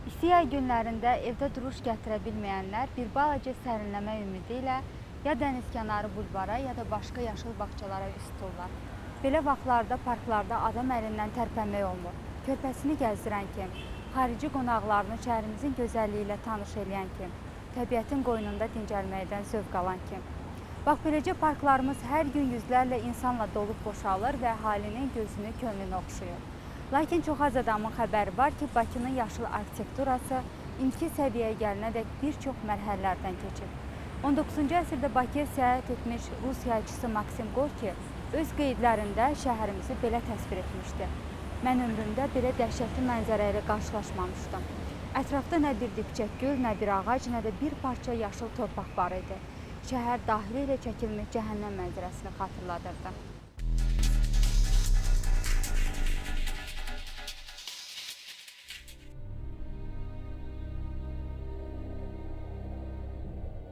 İsti yay günlərində evdə duruş gətirə bilməyənlər bir balaca sərinləmə ümidi ilə ya dənizkənarı bulvara, ya da başqa yaşıl bağçalara üst tuturlar. Belə vaxtlarda parklarda adam əlindən tərpənmək olmur. Körpəsini gəzdirən kim, xarici qonaqlarını şəhərimizin gözəlliyi ilə tanış edən kim, təbiətin qoynunda dincəlməkdən zövq alan kim. Bax, beləcə parklarımız hər gün yüzlərlə insanla dolub boşalır və əhalinin gözünü, könlünü oxşuyur. Lakin çox az adamın xəbəri var ki, Bakının yaşıl arxitekturası indiki səviyyəyə gəlinədək bir çox mərhələlərdən keçib. 19-cu əsrdə Bakıya səyahət etmiş Rus yayçısı Maksim Gorki öz qeydlərində şəhərimizi belə təsvir etmişdi. Mən ömrümdə belə dəhşətli mənzərə ilə qarşılaşmamışdım. Ətrafda nə bir dibçək göl, nə bir ağac, nə də bir parça yaşıl torpaq var idi. Şəhər dahili ilə çəkilmiş cəhənnəm mənzərəsini xatırladırdı.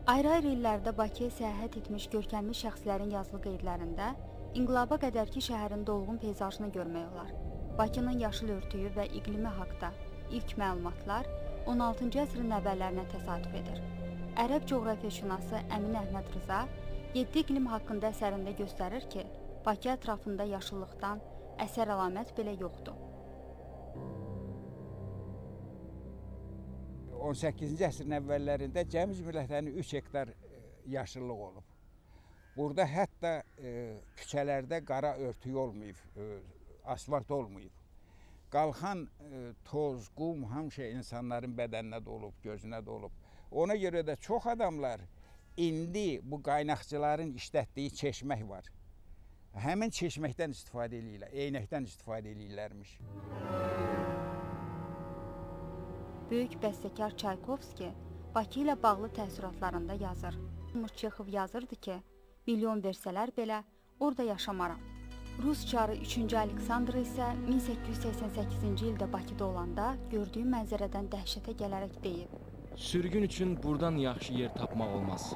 Ayrı-ayrı illərdə Bakıya səyahət etmiş görkəmli şəxslərin yazılı qeydlərində inqilaba qədərki şəhərin dolğun peyzajını görmək olar. Bakının yaşıl örtüyü və iqlimi haqda ilk məlumatlar 16-cı əsrin əvvəllərinə təsadüf edir. Ərəb coğrafiyaşünası Əmin Əhməd Rıza 7 iqlim haqqında əsərində göstərir ki, Bakı ətrafında yaşıllıqdan əsər əlamət belə yoxdur. 18-ci əsrin əvvəllərində cəmi cümlətəni 3 hektar yaşıllıq olub. Burada hətta küçələrdə qara örtük olmayıb, asfalt olmayıb. Qalxan toz, qum həmişə insanların bədəninə dolub, gözünə dolub. Ona görə də çox adamlar indi bu qaynaqçıların işlətdiyi çeşmək var. Həmin çeşməkdən istifadə edirlər, eynəkdən istifadə edirlərmiş. Böyük bəstəkar Çaykovski Bakı ilə bağlı təəssüratlarında yazır. Çexov yazırdı ki, milyon versələr belə orada yaşamaram. Rus çarı 3-cü Aleksandr isə 1888-ci ildə Bakıda olanda gördüyü mənzərədən dəhşətə gələrək deyib. Sürgün üçün buradan yaxşı yer tapmaq olmaz.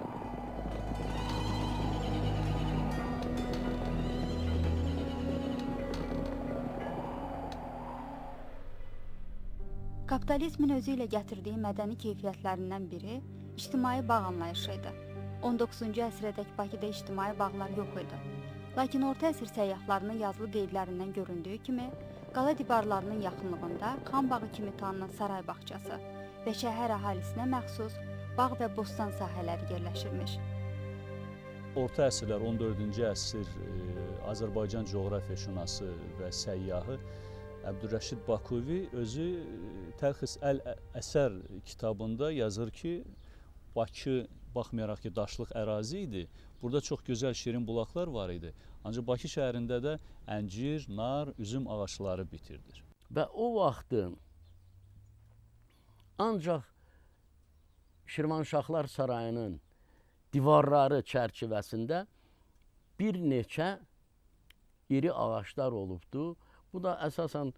Kapitalizmin özü ilə gətirdiyi mədəni keyfiyyətlərindən biri ictimai bağ anlayışı idi. 19-cu əsrədək Bakıda ictimai bağlar yox idi. Lakin orta əsr səyyahlarının yazılı qeydlərindən göründüyü kimi, qala divarlarının yaxınlığında Xan bağı kimi tanınan saray bağçası və şəhər əhalisinə məxsus bağ və bostan sahələri yerləşirmiş. Orta əsrlər 14-cü əsr Azərbaycan coğrafiyaşünası və səyyahı Əbdürrəşid Bakuvi özü Təlxis Əl-Əsər kitabında yazır ki, Bakı baxmayaraq ki, daşlıq ərazi idi, burada çox gözəl şirin bulaqlar var idi. Ancaq Bakı şəhərində də əncir, nar, üzüm ağacları bitirdir. Və o vaxtı ancaq Şirvanşahlar Sarayının divarları çərçivəsində bir neçə iri ağaclar olubdu. Bu da əsasən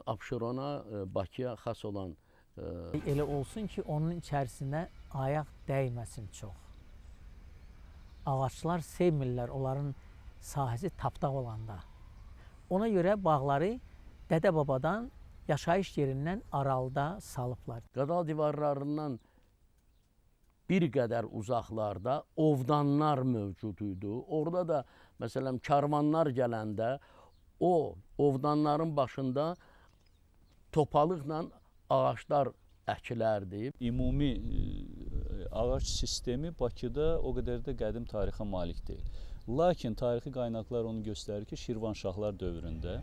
Abşerona, Bakıya xas olan. Elə olsun ki, onun içərisinə ayaq dəyməsin çox. Ağaçlar sevmirlər onların sahəsi tapdaq olanda. Ona görə bağları dədə-babadan yaşayış yerindən aralıda salıblar. Qadal divarlarından bir qədər uzaqlarda ovdanlar mövcud idi. Orada da məsələn karvanlar gələndə o ovdanların başında topalıqla ağaclar əkilərdi. Ümumi ağac sistemi Bakıda o qədər də qədim tarixə malik deyil. Lakin tarixi qaynaqlar onu göstərir ki, Şirvanşahlar dövründə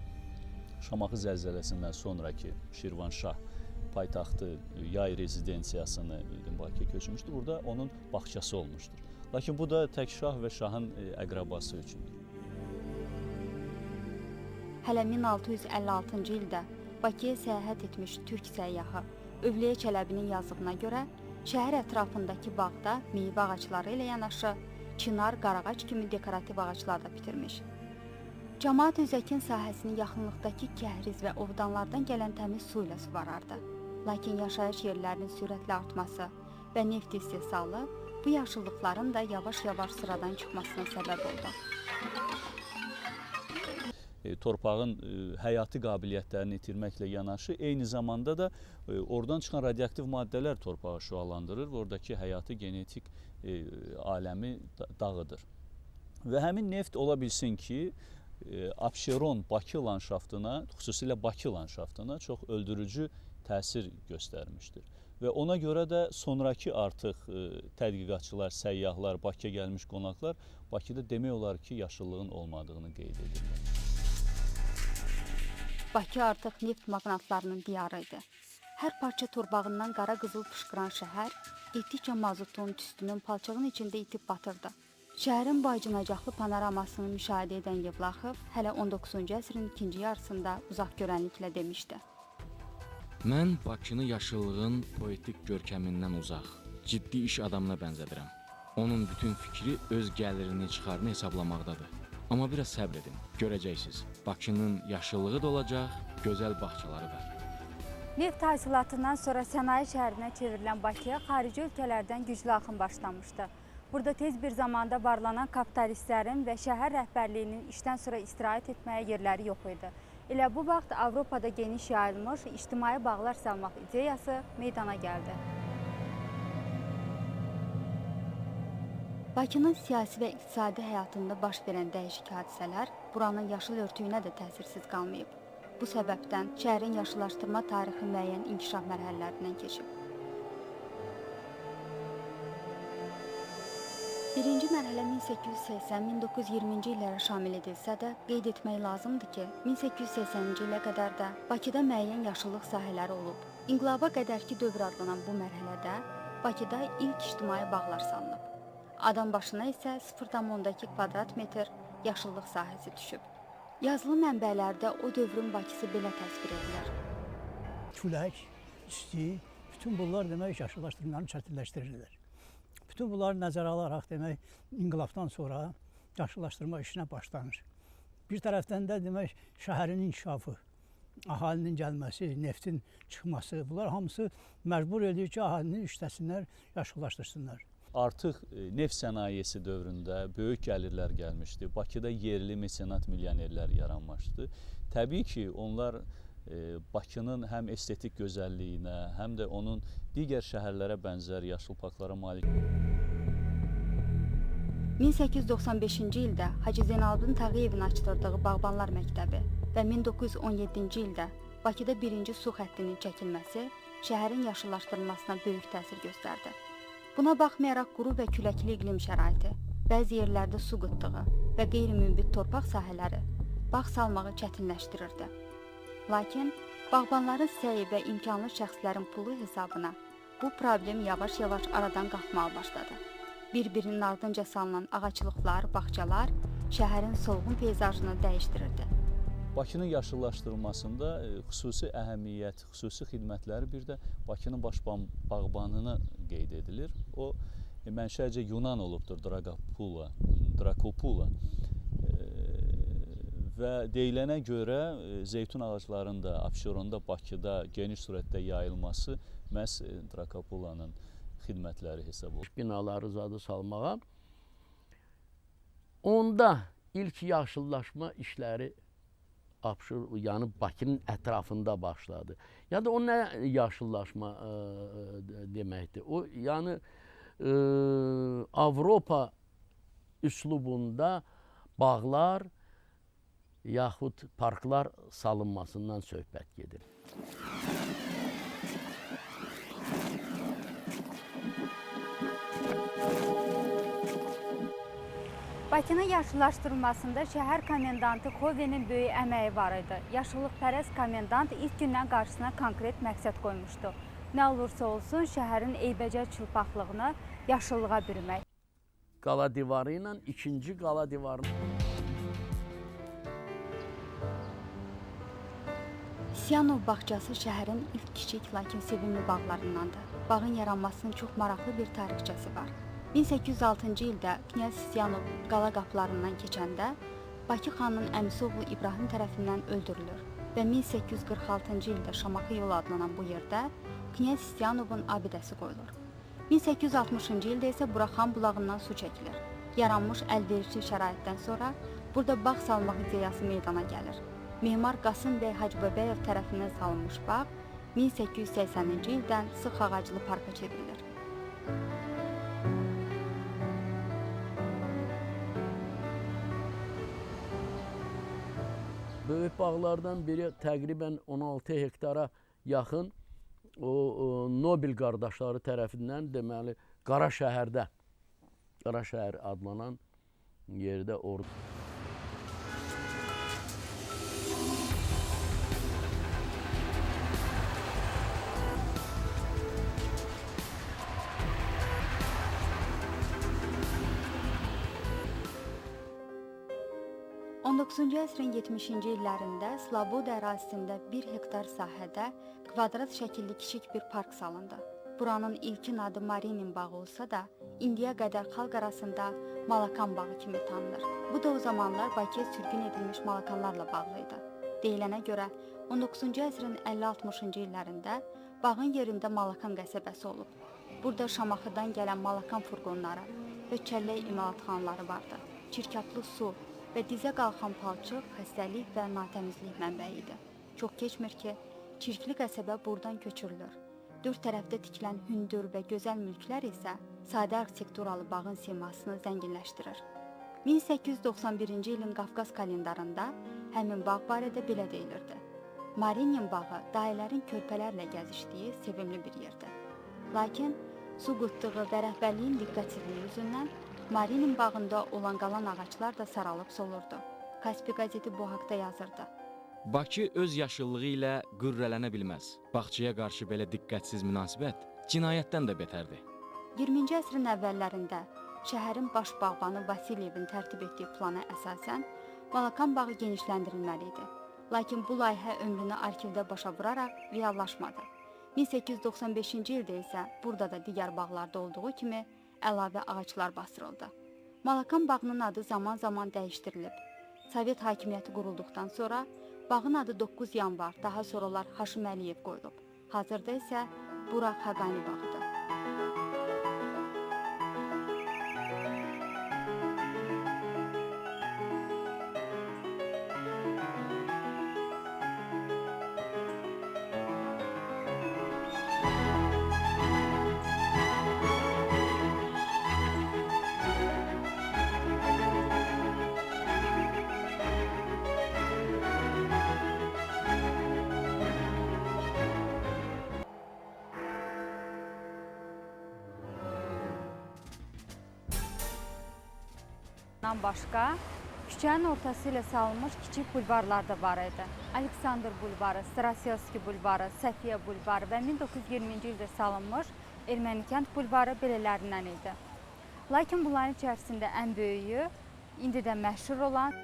Şamaxı zəlzələsindən sonraki Şirvanşah paytaxtı, yay rezidensiyasını Bakıya köçmüşdür. Burada onun bağçası olmuşdur. Lakin bu da tək şah və şahın əqrabası üçündür. Hələ 1656-cı ildə Bakıya səyahət etmiş türk səyyahı Övliyə Çələbinin yazığına görə şəhər ətrafındakı bağda meyvə ağacları ilə yanaşı çınar, qarağac kimi dekorativ ağaclar da bitirmiş. Cəmaət öz əkin sahəsini yaxınlıqdakı kəhriz və ovdanlardan gələn təmiz su ilə suvarardı. Lakin yaşayış yerlərinin sürətlə artması və neft istehsalı bu yaşıllıqların da yavaş-yavaş sıradan çıxmasına səbəb oldu. torpağın həyati qabiliyyətlərini itirməklə yanaşı, eyni zamanda da oradan çıxan radioaktiv maddələr torpağı şüalandırır və oradakı həyati genetik aləmi dağıdır. Və həmin neft ola bilsin ki, Abşeron Bakı landşaftına, xüsusilə Bakı landşaftına çox öldürücü təsir göstərmişdir. Və ona görə də sonrakı artıq tədqiqatçılar, səyyahlar, Bakıya gəlmiş qonaqlar Bakıda demək olar ki, yaşıllığın olmadığını qeyd edirlər. Bakı artıq neft maqnatlarının diyarı idi. Hər parça torbağından qara qızıl fışqıran şəhər getdikcə mazutun, tüstünün palçığın içində itib batırdı. Şəhərin baycınacaqlı panoramasını müşahidə edən Yevlaxov hələ 19-cu əsrin ikinci yarısında uzaq görənliklə demişdi. Mən Bakını yaşıllığın poetik görkəmindən uzaq, ciddi iş adamına bənzədirəm. Onun bütün fikri öz gəlirini, çıxarını hesablamaqdadır. Amma biraz səbr edin, görəcəksiniz. Bakının yaşıllığı da olacaq, gözəl bağçaları da. Neft hasilatından sonra sənaye şəhərinə çevrilən Bakıya xarici ölkələrdən güclü axın başlamışdı. Burada tez bir zamanda varlanan kapitalistlərin və şəhər rəhbərliyinin işdən sonra istirahət etməyə yerləri yox idi. Elə bu vaxt Avropada geniş yayılmış ictimai bağlar salmaq ideyası meydana gəldi. Bakının siyasi və iqtisadi həyatında baş verən dəyişik hadisələr buranın yaşıl örtüyünə də təsirsiz qalmayıb. Bu səbəbdən şəhərin yaşıllaşdırma tarixi müəyyən inkişaf mərhələlərindən keçib. Birinci mərhələ 1880-1920-ci illərə şamil edilsə də, qeyd etmək lazımdır ki, 1880-ci ilə qədər də Bakıda müəyyən yaşıllıq sahələri olub. İnqilaba qədərki dövr adlanan bu mərhələdə Bakıda ilk ictimai bağlar salınıb. Adam başına isə 0,2 kvadrat metr yaşıllıq sahəsi düşüb. Yazılı mənbələrdə o dövrün Bakısı belə təsvir edilir. Külək, isti, bütün bunlar demək yaşıllaşdırmaları çətinləşdirirlər. Bütün bunları nəzərə alaraq demək inqilabdan sonra yaşıllaşdırma işinə başlanır. Bir tərəfdən də demək şəhərin inkişafı, əhalinin gəlməsi, neftin çıxması, bunlar hamısı məcbur edir ki, əhalinin işləsinlər, yaşıllaşdırsınlar. Artıq neft sənayesi dövründə böyük gəlirlər gəlmişdi. Bakıda yerli mesenat milyonerlər yaranmışdı. Təbii ki, onlar Bakının həm estetik gözəlliyinə, həm də onun digər şəhərlərə bənzər yaşıl parklara malik. 1895-ci ildə Hacı Zeynalabdin Tağıyevin açdırdığı Bağbanlar Məktəbi və 1917-ci ildə Bakıda birinci su xəttinin çəkilməsi şəhərin yaşıllaşdırılmasına böyük təsir göstərdi. Buna baxmayaraq quru və küləkli iqlim şəraiti, bəzi yerlərdə su qıtlığı və qeyri-münbit torpaq sahələri bağ salmağı çətinləşdirirdi. Lakin bağbanların səyi və imkanlı şəxslərin pulu hesabına bu problem yavaş-yavaş aradan qalxmağa başladı. Bir-birinin ardınca salınan ağaçlıqlar, bağçalar şəhərin solğun peyzajını dəyişdirirdi. Bakının yaşıllaşdırılmasında xüsusi əhəmiyyət, xüsusi xidmətləri bir də Bakının baş bağbanına qeyd edilir. O mənşəcə Yunan olubdur, Drakopula. Və deyilənə görə zeytun ağaclarının da Abşeronda, Bakıda geniş surətdə yayılması məhz Drakopulanın xidmətləri hesab olunur. Binaları zadı salmağa. Onda ilk yaşıllaşma işləri yəni Bakının ətrafında başladı. Ya da o nə yaşıllaşma deməkdir? O yəni Avropa üslubunda bağlar yaxud parklar salınmasından söhbət gedir. Bakının yaşıllaşdırılmasında şəhər komendantı Xovenin böyük əməyi var idi. Yaşıllıqpərəst komendant ilk gündən qarşısına konkret məqsəd qoymuşdu. Nə olursa olsun şəhərin eybəcər çılpaqlığını yaşıllığa bürümək. Qala divarı ilə ikinci qala divarını. Siyanov bağçası şəhərin ilk kiçik, lakin sevimli bağlarındandır. Bağın yaranmasının çox maraqlı bir tarixçəsi var. 1806-cı ildə Knyaz Siyanov qala qapılarından keçəndə Bakı xanının əmisi oğlu İbrahim tərəfindən öldürülür və 1846-cı ildə Şamaxı yolu adlanan bu yerdə Knyaz Siyanovun abidəsi qoyulur. 1860-cı ildə isə Buraxan bulağından su çəkilir. Yaranmış əlverişli şəraitdən sonra Burada bağ salmaq ideyası meydana gəlir. Memar Qasım bəy Hacıbəbəyev tərəfindən salınmış bağ 1880-ci ildən sıx ağaclı parka çevrilir. Böyük bağlardan biri təqribən 16 hektara yaxın o Nobel qardaşları tərəfindən deməli Qaraşəhərdə, Qaraşəhər adlanan yerdə orada. ...19-cu əsrin 70-ci illərində Sloboda ərazisində 1 hektar sahədə kvadrat şəkilli kiçik bir park salındı. Buranın ilkin adı Marinin bağı olsa da, indiyə qədər xalq arasında Malakan bağı kimi tanınır. Bu da o zamanlar Bakıya sürgün edilmiş Malakanlarla bağlıydı. Deyilənə görə 19-cu əsrin 50-60-cı illərində bağın yerində Malakan qəsəbəsi olub. Burada Şamaxıdan gələn Malakan furqonları və çəllək imalatxanaları vardı. Çirkablı su və dizə qalxan palçıq, xəstəlik və natəmizlik mənbəyi idi. Çox keçmir ki, çirkli qəsəbə buradan köçürülür. Dörd tərəfdə tikilən hündür və gözəl mülklər isə sadə arxitekturalı bağın simasını zənginləşdirir. 1891-ci ilin Qafqaz kalendarında həmin bağ barədə belə deyilirdi. Marinin bağı dairələrin körpələrlə gəzişdiyi sevimli bir yerdir. Lakin su qıtlığı və rəhbərliyin diqqətsizliyi yüzündən Marinin bağında olan qalan ağaclar da saralıb solurdu. Kaspi qəzeti bu haqda yazırdı. Bakı öz yaşıllığı ilə qürrələnə bilməz. Bağçaya qarşı belə diqqətsiz münasibət cinayətdən də betərdir. 20-ci əsrin əvvəllərində şəhərin baş bağbanı Vasilyevin tərtib etdiyi plana əsasən Malakan bağı genişləndirilməli idi. Lakin bu layihə ömrünü arxivdə başa vuraraq reallaşmadı. 1895-ci ildə isə burada da digər bağlarda olduğu kimi əlavə ağaclar basdırıldı. Malakan bağının adı zaman-zaman dəyişdirilib. Sovet hakimiyyəti qurulduqdan sonra bağın adı 9 yanvar, daha sonralar Haşim Əliyev qoyulub. Hazırda isə bura Xaqani bağıdır. Bundan başqa, küçənin ortası ilə salınmış kiçik bulvarlar da var idi. Aleksandr bulvarı, Strasiyevski bulvarı, Səfiyyə bulvarı və 1920-ci ildə salınmış Ermənikənd bulvarı belələrindən idi. Lakin bunların içərisində ən böyüyü, indi də məşhur olan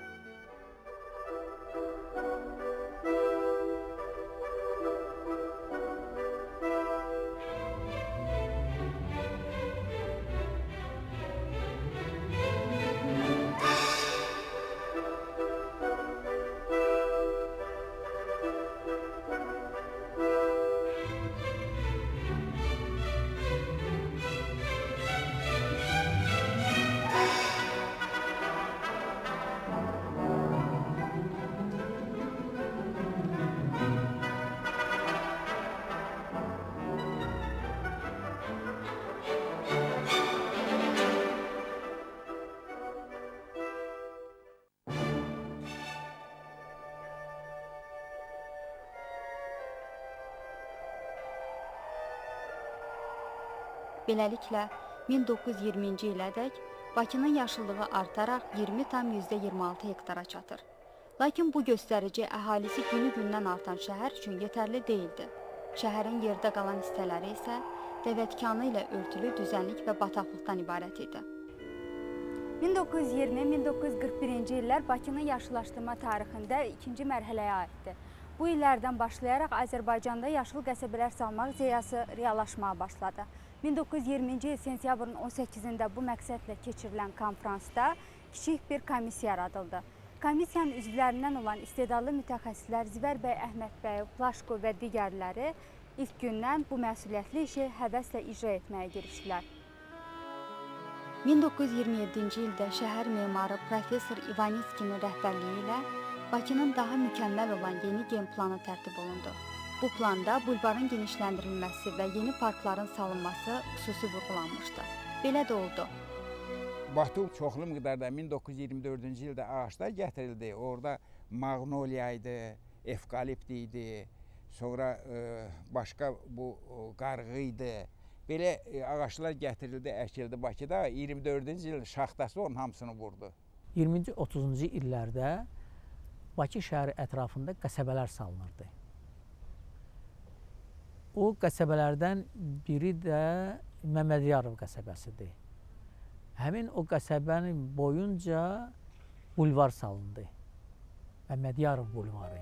Beləliklə, 1920-ci ilədək Bakının yaşıllığı artaraq 20,26 hektara çatır. Lakin bu göstərici əhalisi günü-gündən artan şəhər üçün yetərli deyildi. Şəhərin yerdə qalan hissələri isə dəvətkanı ilə örtülü düzənlik və bataqlıqdan ibarət idi. 1920-1941-ci illər Bakının yaşıllaşdırma tarixində ikinci mərhələyə aiddir. Bu illərdən başlayaraq Azərbaycanda yaşıl qəsəbələr salmaq ideyası reallaşmağa başladı. 1920-ci il sentyabrın 18-də bu məqsədlə keçirilən konfransda kiçik bir komissiya yaradıldı. Komissiyanın üzvlərindən olan istedadlı mütəxəssislər Zivər bəy Əhmədbəyev, Plaşko və digərləri ilk gündən bu məsuliyyətli işi həvəslə icra etməyə girişdilər. 1927-ci ildə şəhər memarı professor İvanitskinin rəhbərliyi ilə Bakının daha mükəmməl olan yeni gen planı tərtib olundu. Bu planda bulvarın genişləndirilməsi və yeni parkların salınması xüsusi vurğulanmışdı. Belə də oldu. Batu çoxlu miqdarda 1924-cü ildə ağaçlar gətirildi. Orada maqnoliya idi, evkalipt idi, sonra başqa bu qarğı idi. Belə ağaçlar gətirildi, əkildi Bakıda. 24-cü il şaxtası onun hamısını vurdu. 20-ci 30-cu illərdə Bakı şəhəri ətrafında qəsəbələr salınırdı. O qəsəbələrdən biri də Məmmədiyarov qəsəbəsidir. Həmin o qəsəbənin boyunca bulvar salındı. Məmmədiyarov bulvarı.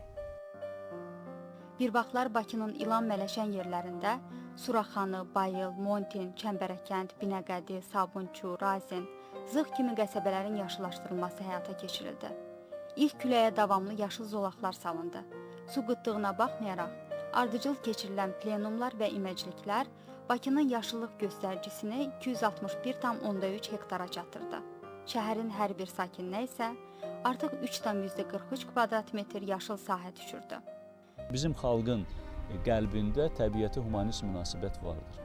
Bir vaxtlar Bakının ilan mələşən yerlərində Suraxanı, Bayıl, Montin, Çəmbərəkənd, Binəqədi, Sabunçu, Razin, Zığ kimi qəsəbələrin yaşıllaşdırılması həyata keçirildi. İlk küləyə davamlı yaşıl zolaqlar salındı. Su qıtlığına baxmayaraq, ardıcıl keçirilən plenumlar və iməcliklər Bakının yaşıllıq göstəricisini 261,3 hektara çatdırdı. Şəhərin hər bir sakininə isə artıq 3,43 kvadrat metr yaşıl sahə düşürdü. Bizim xalqın qəlbində təbiətə humanist münasibət vardır.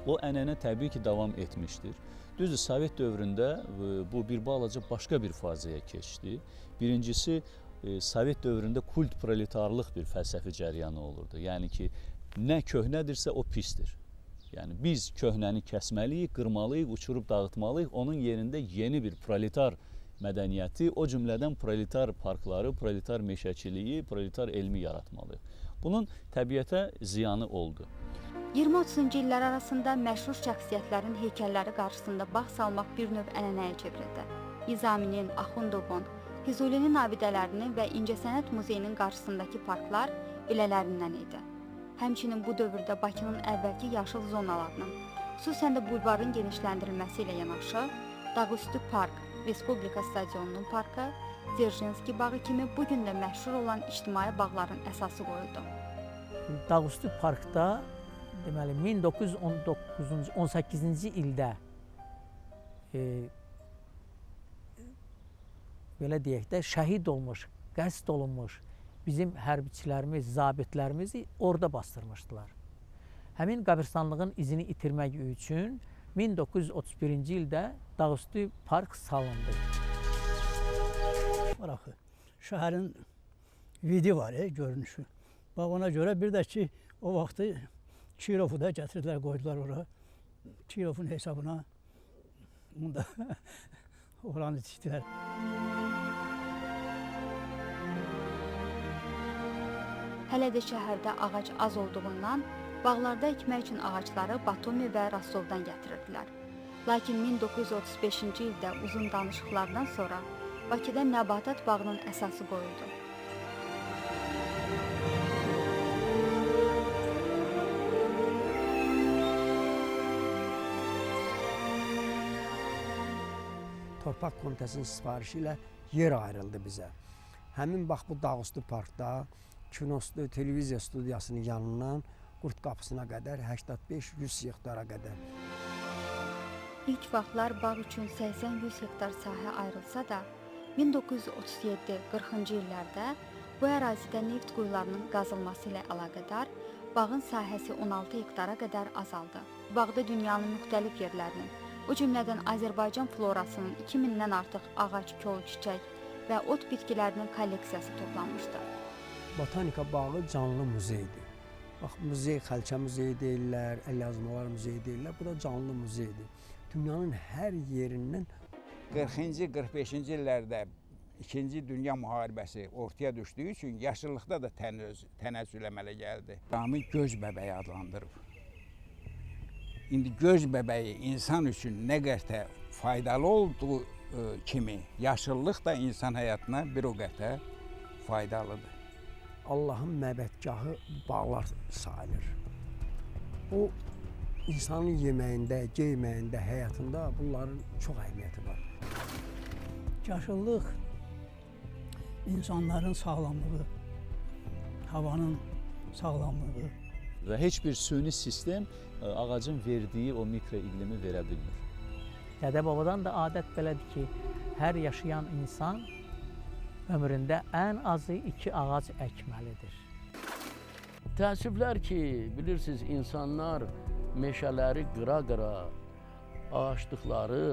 O ənənə təbii ki, davam etmişdir. Düzdür, Sovet dövründə bu bir balaca başqa bir fazəyə keçdi. Birincisi, Sovet dövründə kult proletarlıq bir fəlsəfi cəryanı olurdu. Yəni ki, nə köhnədirsə o pisdir. Yəni biz köhnəni kəsməliyik, qırmalıyıq, uçurub dağıtmalıyıq. Onun yerində yeni bir proletar mədəniyyəti, o cümlədən proletar parkları, proletar meşəçiliyi, proletar elmi yaratmalıyıq. Bunun təbiətə ziyanı oldu. 20-30-cu illər arasında məşhur şəxsiyyətlərin heykəlləri qarşısında bağ salmaq bir növ ənənəyə çevrildi. Nizaminin, Axundovun, Füzulinin abidələrinin və İncəsənət Muzeyinin qarşısındakı parklar belələrindən idi. Həmçinin bu dövrdə Bakının əvvəlki yaşıl zonalarının, xüsusən də bulvarın genişləndirilməsi ilə yanaşı, Dağüstü Park, Respublika Stadionunun parkı, Dzerjinski bağı kimi bugün də məşhur olan ictimai bağların əsası qoyuldu. Dağüstü Parkda deməli 1918-ci ildə belə deyək də şəhid olmuş, qəsd olunmuş bizim hərbiçilərimiz, zabitlərimizi orada bastırmışdılar. Həmin qəbirstanlığın izini itirmək üçün 1931-ci ildə Dağüstü Park salındı. Axı, şəhərin vidi var, görünüşü. Bax, ona görə bir də ki, o vaxtı Kirovu da gətirdilər, qoydular ora. Kirovun hesabına onu da oranı tikdilər. Hələ də şəhərdə ağac az olduğundan bağlarda əkmək üçün ağacları Batumi və Rostovdan gətirirdilər. Lakin 1935-ci ildə uzun danışıqlardan sonra Bakıda Nəbatat bağının əsası qoyuldu. Torpaq komitəsinin sifarişi ilə yer ayrıldı bizə. Həmin bax bu Dağüstü Parkda televiziya studiyasının yanından Qurd qapısına qədər 85-100 hektara qədər. İlk vaxtlar bağ üçün 80-100 hektar sahə ayrılsa da, 1937-40-cı illərdə bu ərazidə neft quyularının qazılması ilə əlaqədar bağın sahəsi 16 hektara qədər azaldı. Bağda dünyanın müxtəlif yerlərinin, o cümlədən Azərbaycan florasının 2000-dən artıq ağac, kol, çiçək və ot bitkilərinin kolleksiyası toplanmışdı. Botanika bağı canlı muzeydir. Bax, muzey, Xalça muzeyi deyirlər, əlyazmalar muzeyi deyirlər. Bu da canlı muzeydir. Dünyanın hər yerindən 40-cı, 45-ci illərdə İkinci Dünya müharibəsi ortaya düşdüyü üçün yaşıllıqda da tənəzzül əmələ gəldi. Rami göz bəbəyi adlandırıb. İndi göz bəbəyi insan üçün nə qədər faydalı olduğu kimi, yaşıllıq da insan həyatına bir o qədər faydalıdır. Allahın məbədgahı bağlar sayılır. O, insanın yeməyində, geyməyində, həyatında bunların çox əhəmiyyəti var. Yaşıllıq insanların sağlamlığı, havanın sağlamlığı. Və heç bir süni sistem ağacın verdiyi o mikroiqlimi verə bilmir. Dədə-babadan da adət belədir ki, hər yaşayan insan ömründə ən azı 2 ağac əkməlidir. Təəssüflər ki, bilirsiniz, insanlar meşələri qıra-qıra, ağaçlıqları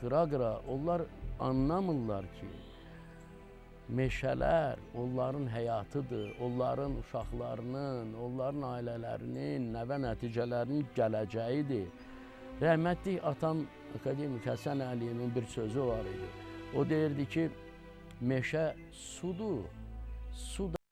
qıra-qıra, onlar anlamırlar ki, meşələr onların həyatıdır, onların uşaqlarının, onların ailələrinin, nəvə nəticələrinin gələcəyidir. Rəhmətli atam akademik Həsən Əliyevin bir sözü var idi. O deyirdi ki, meşə sudur, su da